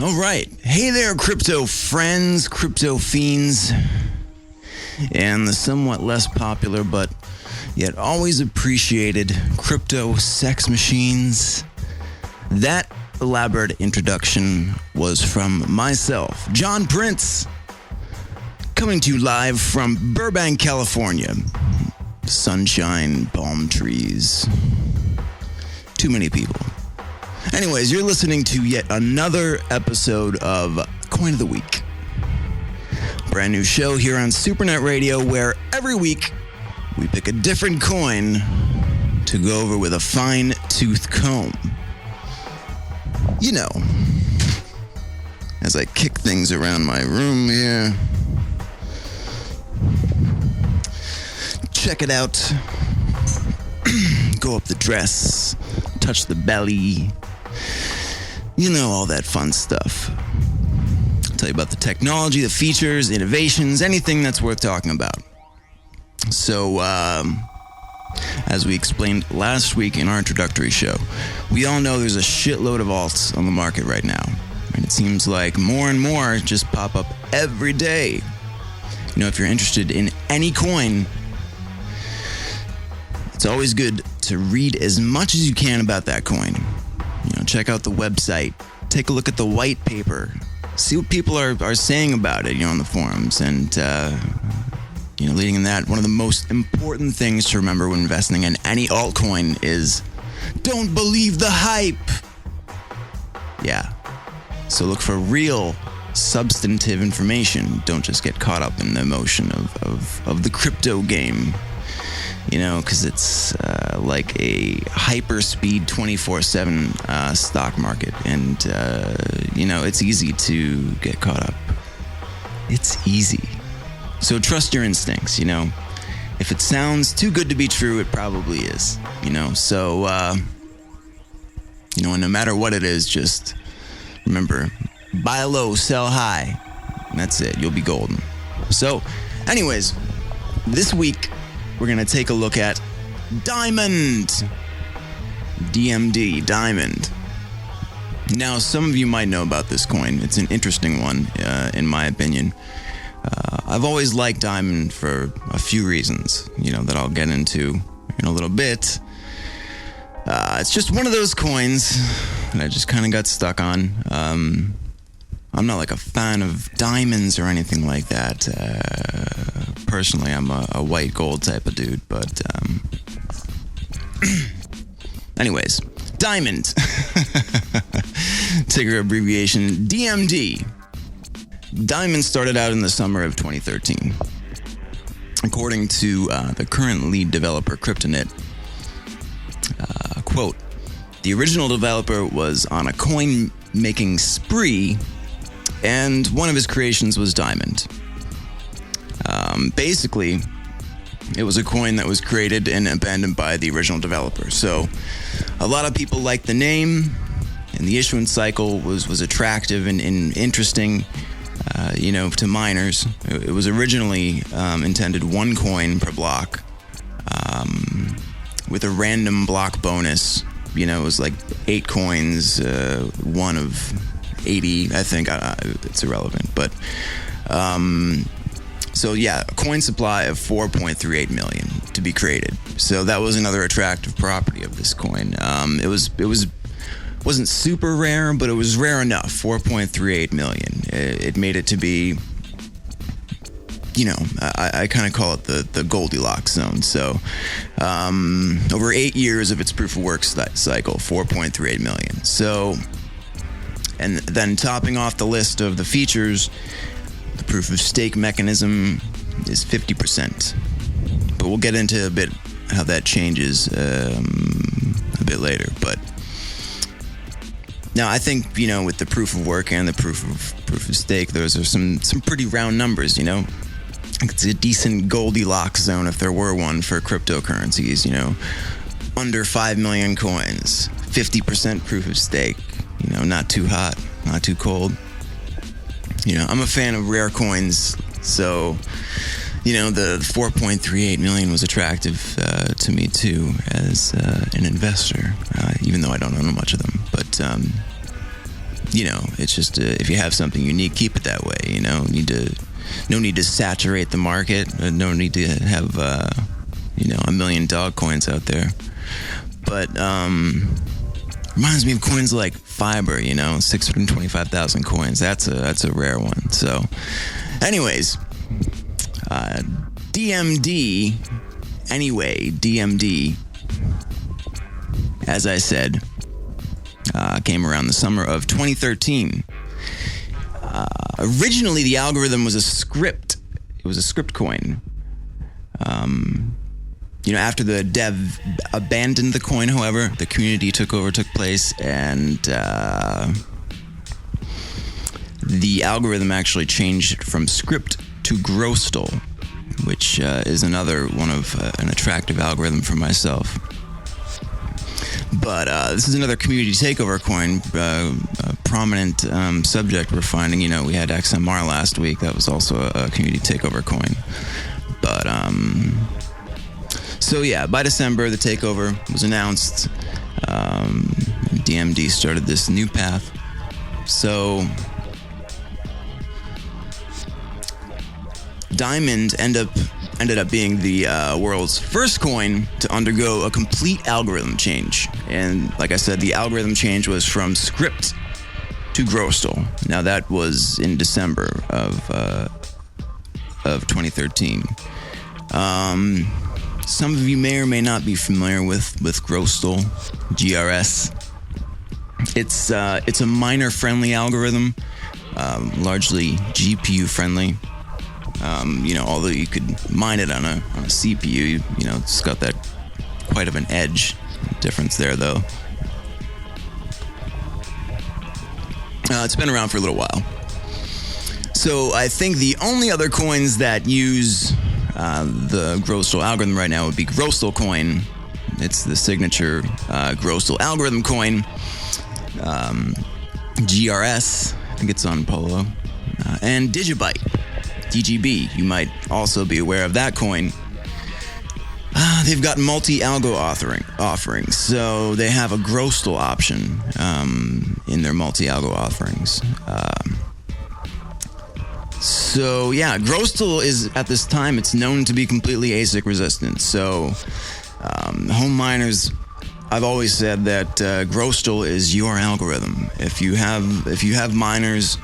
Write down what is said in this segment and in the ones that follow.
All right. Hey there, crypto friends, crypto fiends, and the somewhat less popular but yet always appreciated crypto sex machines. That elaborate introduction was from myself, John Prince, coming to you live from Burbank, California. Sunshine, palm trees. Too many people. Anyways, you're listening to yet another episode of Coin of the Week. Brand new show here on Supernet Radio where every week we pick a different coin to go over with a fine-tooth comb. You know, as I kick things around my room here. Check it out. Go up the dress. Touch the belly. You know, all that fun stuff. I'll tell you about the technology, the features, innovations, anything that's worth talking about. So, as we explained last week in our introductory show, we all know there's a shitload of alts on the market right now. And it seems like more and more just pop up every day. You know, if you're interested in any coin, it's always good to read as much as you can about that coin. You know, check out the website, take a look at the white paper, see what people are saying about it, you know, on the forums. And, you know, leading in that, one of the most important things to remember when investing in any altcoin is don't believe the hype. Yeah. So look for real substantive information. Don't just get caught up in the emotion of the crypto game. You know, because it's like a hyper-speed 24/7 stock market. And, you know, it's easy to get caught up. It's easy. So trust your instincts, you know. If it sounds too good to be true, it probably is, you know. So, you know, and no matter what it is, just remember, buy low, sell high. And that's it. You'll be golden. So, anyways, this week, we're going to take a look at Diamond. DMD, Diamond. Now, some of you might know about this coin. It's an interesting one, in my opinion. I've always liked Diamond for a few reasons, you know, that I'll get into in a little bit. It's just one of those coins that I just kind of got stuck on. I'm not like a fan of diamonds or anything like that. Personally, I'm a white gold type of dude, but anyways, Diamond. Ticker abbreviation DMD. Diamond started out in the summer of 2013. According to the current lead developer, Kryptonit, quote, the original developer was on a coin-making spree, and one of his creations was Diamond. Basically, it was a coin that was created and abandoned by the original developer. So, a lot of people liked the name, and the issuance cycle was attractive and interesting, you know, to miners. It was originally intended one coin per block, with a random block bonus. You know, it was like 8 coins, one of 80, I think. It's irrelevant, but so yeah, a coin supply of 4.38 million to be created. So that was another attractive property of this coin. It wasn't super rare, but it was rare enough. 4.38 million. It made it to be, you know, I kind of call it the Goldilocks zone. So over 8 years of its proof of work cycle, 4.38 million. So, and then topping off the list of the features, the proof of stake mechanism is 50%. But we'll get into a bit how that changes a bit later. But now I think, you know, with the proof of work and the proof of stake, those are some pretty round numbers, you know. It's a decent Goldilocks zone if there were one for cryptocurrencies, you know. Under 5 million coins, 50% proof of stake, you know, not too hot, not too cold. You know, I'm a fan of rare coins, so, you know, the 4.38 million was attractive to me too as an investor, even though I don't own much of them. But it's just if you have something unique, keep it that way. No need to saturate the market. No need to have a million dog coins out there. But reminds me of coins like Fiber. 625,000 coins. That's a rare one. So, anyways, DMD. Anyway, DMD, as I said, came around the summer of 2013. Originally, the algorithm was a script. It was a script coin. After the dev abandoned the coin, however, the community took place, and the algorithm actually changed from script to Groestel, which is another one of an attractive algorithm for myself. But this is another community takeover coin, a prominent subject we're finding. We had XMR last week. That was also a community takeover coin. But, so yeah, by December, the takeover was announced. DMD started this new path. So, Diamond ended up being the world's first coin to undergo a complete algorithm change. And like I said, the algorithm change was from script to Groestel. Now that was in December of 2013. Some of you may or may not be familiar with Groestel, GRS. It's a miner-friendly algorithm, largely GPU-friendly. Although you could mine it on a CPU, it's got that quite of an edge difference there, though. It's been around for a little while. So I think the only other coins that use the Groestel algorithm right now would be Groestel coin. It's the signature Groestel algorithm coin. GRS, I think it's on Polo. And Digibyte. DGB, you might also be aware of that coin. They've got multi-algo offerings, so they have a Groestel option in their multi-algo offerings. So yeah, Groestel is, at this time, it's known to be completely ASIC resistant. So home miners, I've always said that Groestel is your algorithm. If you have miners,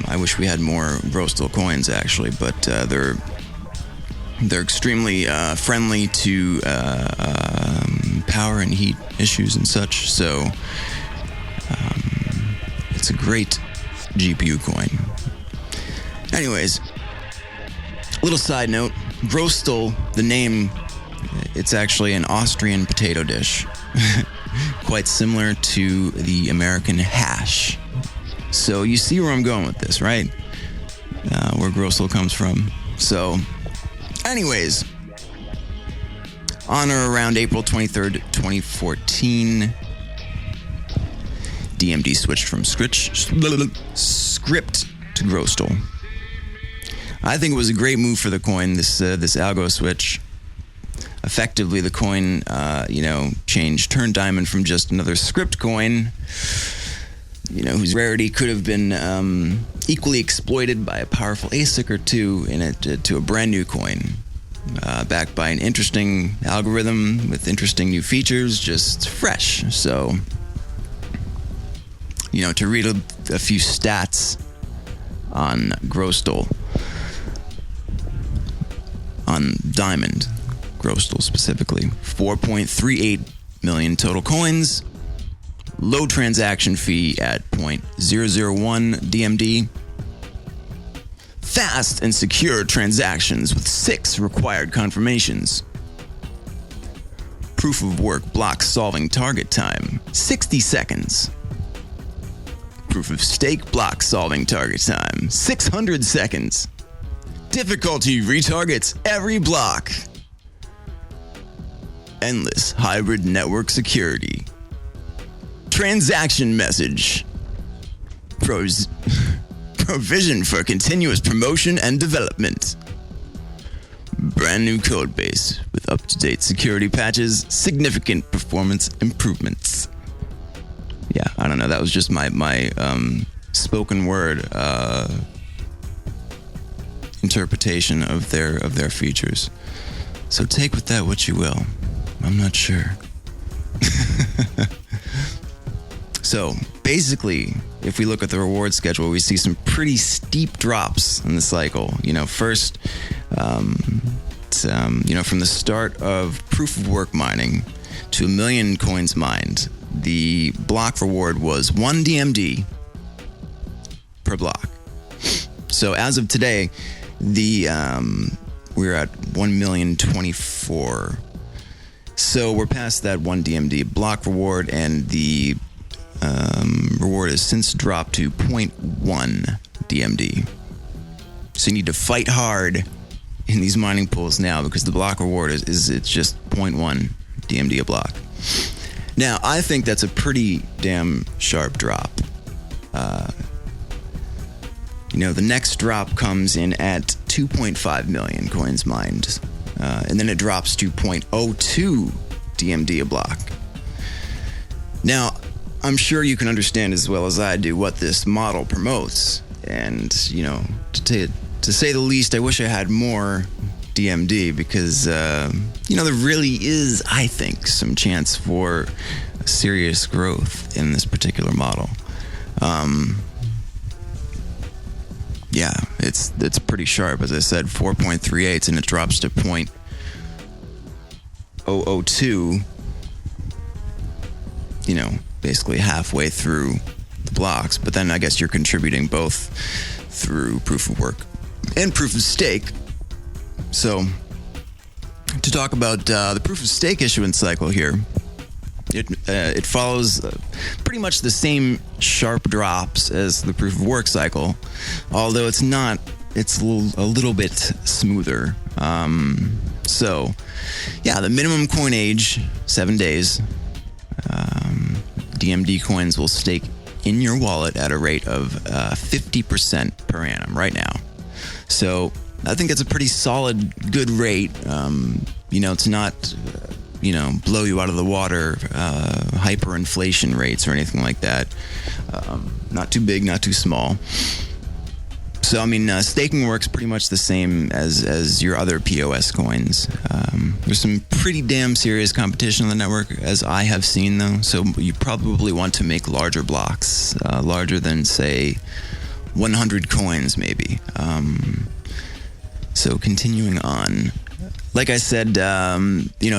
I wish we had more Groestel coins actually, but they're extremely friendly to power and heat issues and such. So it's a great GPU coin. Anyways, little side note, Groestel, the name, it's actually an Austrian potato dish. Quite similar to the American hash. So you see where I'm going with this, right? Where Groestel comes from. So, anyways, on or around April 23rd, 2014, DMD switched from script to Groestel. I think it was a great move for the coin, this algo switch. Effectively, the coin, turned Diamond from just another script coin, whose rarity could have been equally exploited by a powerful ASIC or two in it, to a brand new coin, backed by an interesting algorithm with interesting new features, just fresh. So, to read a few stats on Groestel, on Diamond, Groestel specifically, 4.38 million total coins, low transaction fee at 0.001 DMD, fast and secure transactions with 6 required confirmations, proof of work block solving target time, 60 seconds, proof of stake block solving target time, 600 seconds, difficulty retargets every block, endless hybrid network security, transaction message, provision for continuous promotion and development, brand new code base with up-to-date security patches, significant performance improvements. yeah, I don't know. That was just my spoken word interpretation of their features. So take with that what you will. I'm not sure. So basically, if we look at the reward schedule, we see some pretty steep drops in the cycle. First, from the start of proof of work mining to 1 million coins mined, the block reward was 1 DMD per block. So as of today, we're at 1,024,000. So we're past that 1 DMD block reward, and the reward has since dropped to 0.1 DMD. So you need to fight hard in these mining pools now, because the block reward is it's just 0.1 DMD a block. Now, I think that's a pretty damn sharp drop. The next drop comes in at 2.5 million coins mined, and then it drops to 0.02 DMD a block. Now, I'm sure you can understand as well as I do what this model promotes, and to say the least, I wish I had more DMD, because there really is, I think, some chance for serious growth in this particular model. Yeah, it's pretty sharp. As I said, 4.38, and it drops to 0.002. Basically halfway through the blocks. But then I guess you're contributing both through proof of work and proof of stake. So to talk about the proof of stake issuance cycle here, it follows pretty much the same sharp drops as the proof of work cycle, although it's a little bit smoother. So yeah, the minimum coin age, 7 days. DMD coins will stake in your wallet at a rate of 50% per annum right now. So I think it's a pretty solid, good rate. It's not, blow you out of the water, hyperinflation rates or anything like that. Not too big, not too small. So, staking works pretty much the same as your other POS coins. There's some pretty damn serious competition on the network, as I have seen, though. So you probably want to make larger blocks, larger than, say, 100 coins, maybe. So continuing on. Like I said,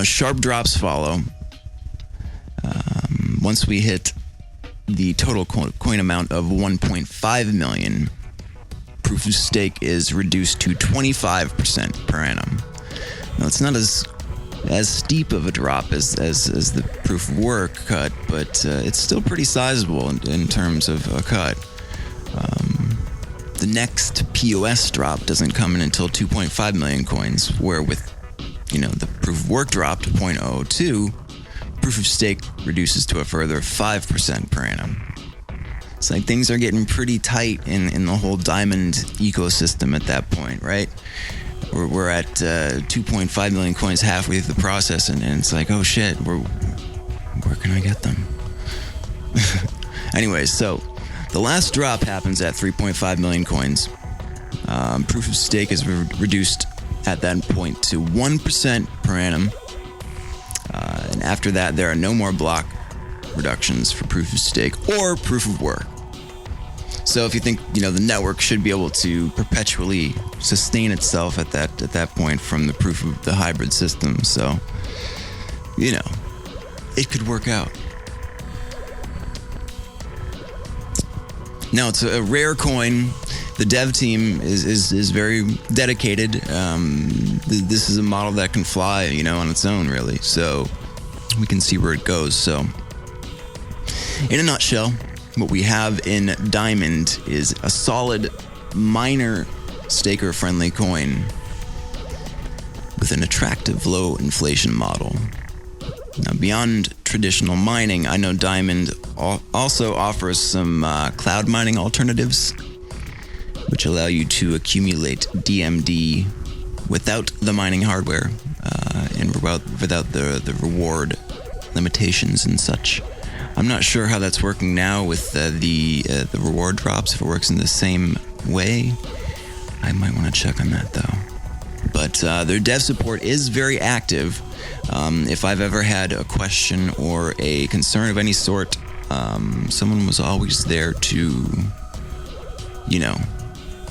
sharp drops follow. Once we hit the total coin amount of 1.5 million, proof of stake is reduced to 25% per annum. Now, it's not as steep of a drop as the proof of work cut, but it's still pretty sizable in terms of a cut. The next POS drop doesn't come in until 2.5 million coins, where with the proof of work drop to 0.02, proof of stake reduces to a further 5% per annum. It's like things are getting pretty tight in the whole diamond ecosystem at that point, right? We're at 2.5 million coins halfway through the process, and it's like, oh shit, where can I get them? Anyways, so the last drop happens at 3.5 million coins. Proof of stake is reduced at that point to 1% per annum. And after that, there are no more block reductions for proof of stake or proof of work. So if you think, the network should be able to perpetually sustain itself at that point from the proof of the hybrid system. So, it could work out. Now, it's a rare coin. The dev team is very dedicated. This is a model that can fly, on its own, really. So we can see where it goes. So in a nutshell, what we have in Diamond is a solid miner staker-friendly coin with an attractive low inflation model. Now, beyond traditional mining, I know Diamond also offers some cloud mining alternatives, which allow you to accumulate DMD without the mining hardware and without the reward limitations and such. I'm not sure how that's working now with the reward drops, if it works in the same way. I might want to check on that, though. But their dev support is very active. If I've ever had a question or a concern of any sort, someone was always there to,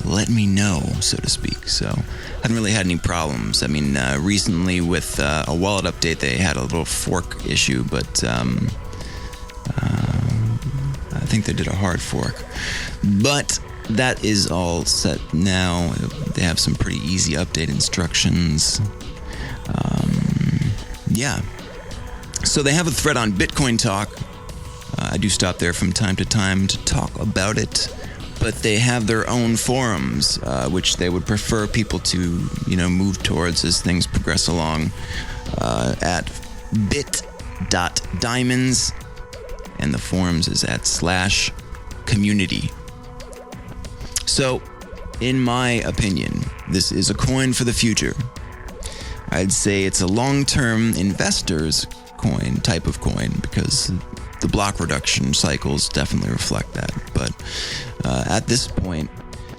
let me know, so to speak. So I haven't really had any problems. I mean, recently with a wallet update, they had a little fork issue, but I think they did a hard fork. But that is all set now. They have some pretty easy update instructions. Yeah. So they have a thread on Bitcoin Talk. I do stop there from time to time to talk about it. But they have their own forums, which they would prefer people to, move towards as things progress along, at bit.diamonds, and the forums is at /community. So, in my opinion, this is a coin for the future. I'd say it's a long-term investor's coin, type of coin, because the block reduction cycles definitely reflect that. But at this point,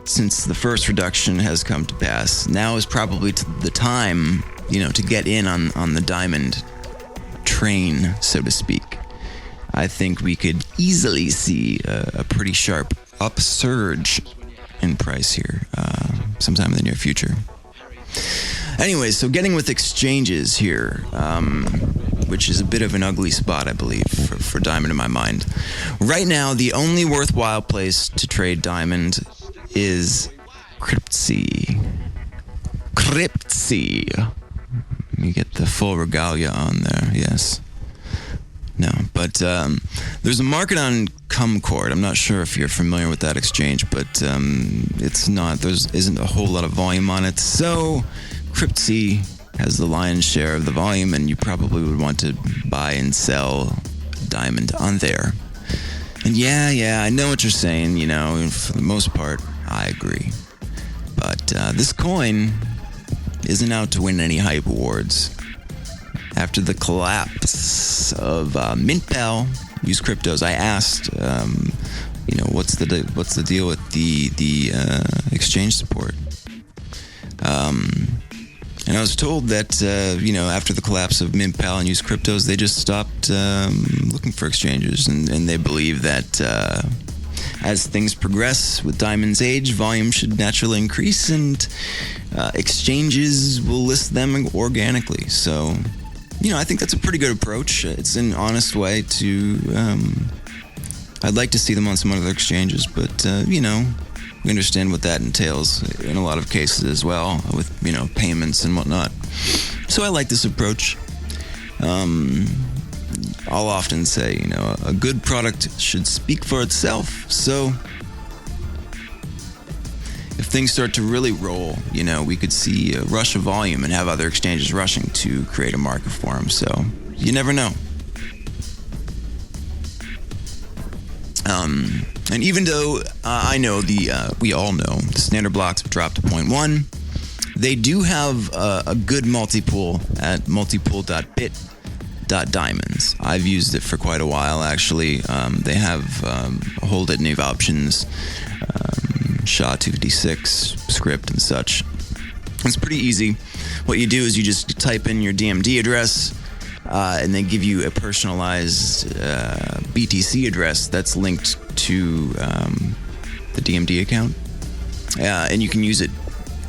since the first reduction has come to pass, now is probably the time, to get in on the diamond train, so to speak. I think we could easily see a pretty sharp upsurge in price here sometime in the near future. Anyways, so getting with exchanges here, which is a bit of an ugly spot, I believe, for Diamond in my mind. Right now, the only worthwhile place to trade Diamond is Cryptsy. Let me get the full regalia on there, yes. No, but there's a market on Cumcord. I'm not sure if you're familiar with that exchange, but it's not. There isn't a whole lot of volume on it. So Cryptsy has the lion's share of the volume, and you probably would want to buy and sell Diamond on there. And yeah, I know what you're saying. For the most part, I agree. But this coin isn't out to win any hype awards. After the collapse of MintPal, Use Cryptos, I asked, what's the deal with the exchange support? And I was told that, after the collapse of MintPal and Use Cryptos, they just stopped looking for exchanges, and they believe that as things progress with Diamond's age, volume should naturally increase, and exchanges will list them organically. So, I think that's a pretty good approach. It's an honest way to... I'd like to see them on some other exchanges, but, we understand what that entails in a lot of cases as well, with, payments and whatnot. So I like this approach. I'll often say, a good product should speak for itself. So if things start to really roll, we could see a rush of volume and have other exchanges rushing to create a market for them. So you never know. And even though I know we all know the standard blocks have dropped to 0.1, they do have a good multi-pool at multipool.bit.diamonds. I've used it for quite a while, actually. They have a whole litany of options, SHA-256 script and such. It's pretty easy. What you do is you just type in your DMD address, and they give you a personalized BTC address that's linked to the DMD account. And you can use it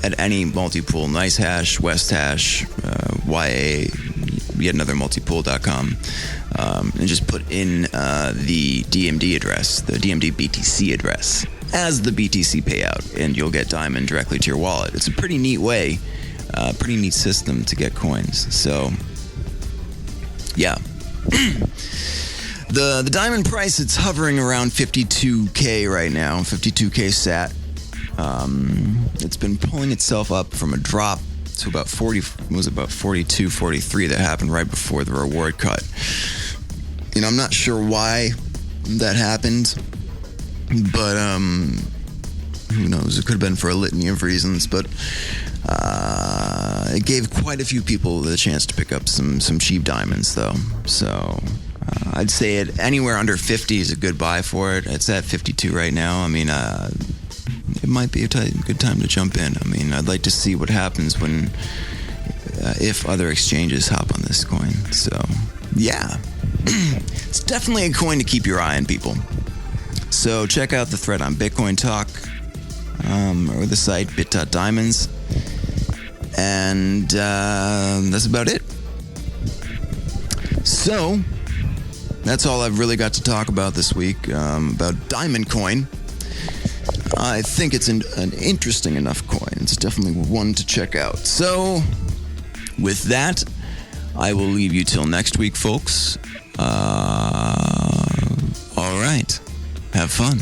at any multi-pool, NiceHash, WestHash, YA, yet another multipool.com, and just put in the DMD address, the DMD BTC address, as the BTC payout, and you'll get Diamond directly to your wallet. It's a pretty neat way, pretty neat system to get coins. So, yeah. The Diamond price, it's hovering around 52K right now, 52K sat. It's been pulling itself up from a drop to about 42, 43 that happened right before the reward cut. I'm not sure why that happened, but who knows? It could have been for a litany of reasons, but it gave quite a few people the chance to pick up some cheap diamonds, though. So I'd say it anywhere under 50 is a good buy for it. It's at 52 right now. I mean, it might be a good time to jump in. I mean, I'd like to see what happens when, if other exchanges hop on this coin. So, yeah. It's definitely a coin to keep your eye on, people. So check out the thread on Bitcoin Talk, or the site bit.diamonds. And that's about it. So, that's all I've really got to talk about this week, about Diamond Coin. I think it's an interesting enough coin. It's definitely one to check out. So, with that, I will leave you till next week, folks. All right. Have fun.